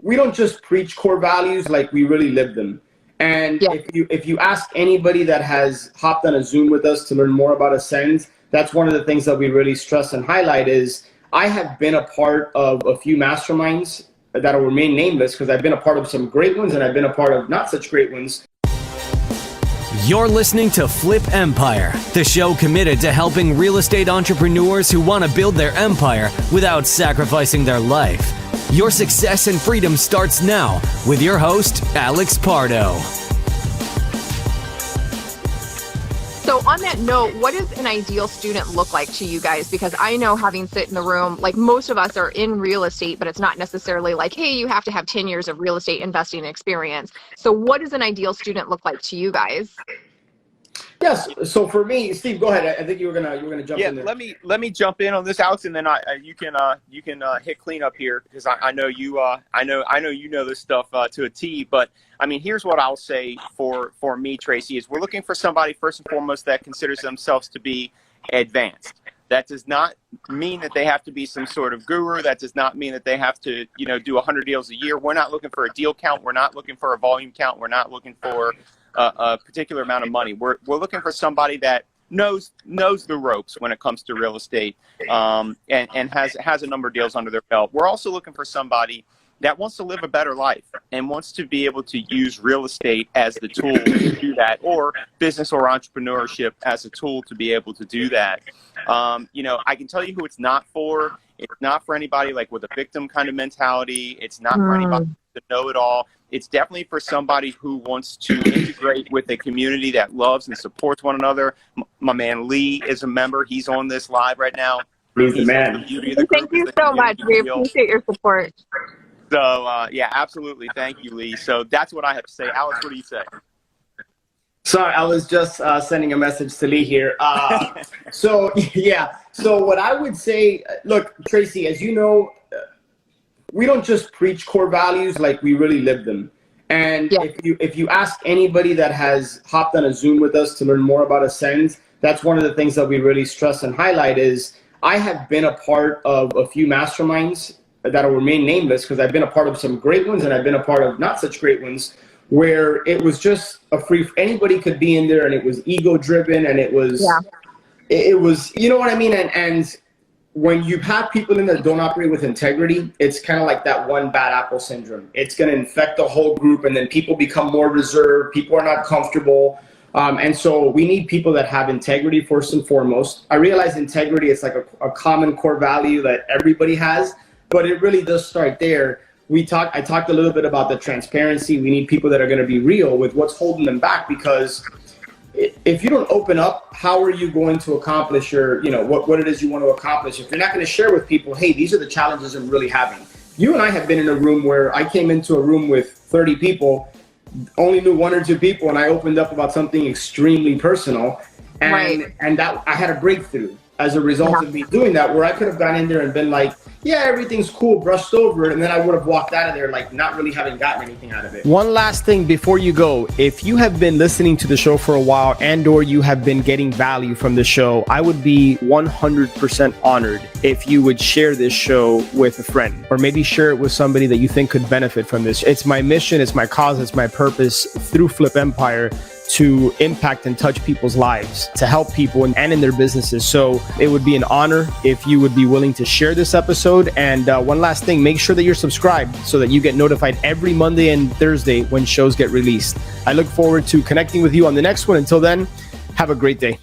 we don't just preach core values, like we really live them. And Yeah. if you ask anybody that has hopped on a Zoom with us to learn more about Ascend, that's one of the things that we really stress and highlight is I have been a part of a few masterminds that will remain nameless because I've been a part of some great ones and I've been a part of not such great ones. You're listening to Flip Empire, the show committed to helping real estate entrepreneurs who want to build their empire without sacrificing their life. Your success and freedom starts now with your host, Alex Pardo. So on that note, what does an ideal student look like to you guys? Because I know, having sit in the room, like most of us are in real estate, but it's not necessarily like, hey, you have to have 10 years of real estate investing experience. So what does an ideal student look like to you guys? Yes. So for me, Steve, go ahead. I think you were gonna jump in there. Let me jump in on this, Alex, and then you can hit cleanup here because I know you know this stuff to a T. But I mean, here's what I'll say for me, Tracy, is we're looking for somebody first and foremost that considers themselves to be advanced. That does not mean that they have to be some sort of guru. That does not mean that they have to, do 100 deals a year. We're not looking for a deal count. We're not looking for a volume count. We're not looking for a particular amount of money. We're looking for somebody that knows the ropes when it comes to real estate, and has a number of deals under their belt. We're also looking for somebody that wants to live a better life and wants to be able to use real estate as the tool to do that, or business or entrepreneurship as a tool to be able to do that. I can tell you who it's not for. It's not for anybody like with a victim kind of mentality. It's not for anybody to know it all. It's definitely for somebody who wants to integrate with a community that loves and supports one another. My man Lee is a member. He's on this live right now. He's the man. Thank you so much. We appreciate your support. So, yeah, absolutely. Thank you, Lee. So that's what I have to say. Alex, what do you say? Sorry, I was just sending a message to Lee here. So what I would say, look, Tracy, as you know, we don't just preach core values, like we really live them. And if you ask anybody that has hopped on a Zoom with us to learn more about Ascend, that's one of the things that we really stress and highlight is I have been a part of a few masterminds that will remain nameless because I've been a part of some great ones and I've been a part of not such great ones, where it was just anybody could be in there, and it was ego driven, and it was you know what I mean? And when you have people in there that don't operate with integrity, it's kind of like that one bad apple syndrome. It's going to infect the whole group, and then people become more reserved. People are not comfortable. And so we need people that have integrity first and foremost. I realize integrity is like a common core value that everybody has, but it really does start there. I talked a little bit about the transparency. We need people that are going to be real with what's holding them back, because if you don't open up, how are you going to accomplish what it is you want to accomplish? If you're not going to share with people, hey, these are the challenges I'm really having. You and I have been in a room where I came into a room with 30 people, only knew one or two people, and I opened up about something extremely personal, and that I had a breakthrough as a result of me doing that, where I could have gone in there and been like, yeah, everything's cool, brushed over, and then I would have walked out of there like not really having gotten anything out of it. One last thing before you go, if you have been listening to the show for a while and or you have been getting value from the show, I would be 100% honored if you would share this show with a friend, or maybe share it with somebody that you think could benefit from this. It's my mission, it's my cause, it's my purpose through Flip Empire to impact and touch people's lives, to help people and in their businesses. So it would be an honor if you would be willing to share this episode. And one last thing, make sure that you're subscribed so that you get notified every Monday and Thursday when shows get released. I look forward to connecting with you on the next one. Until then, have a great day.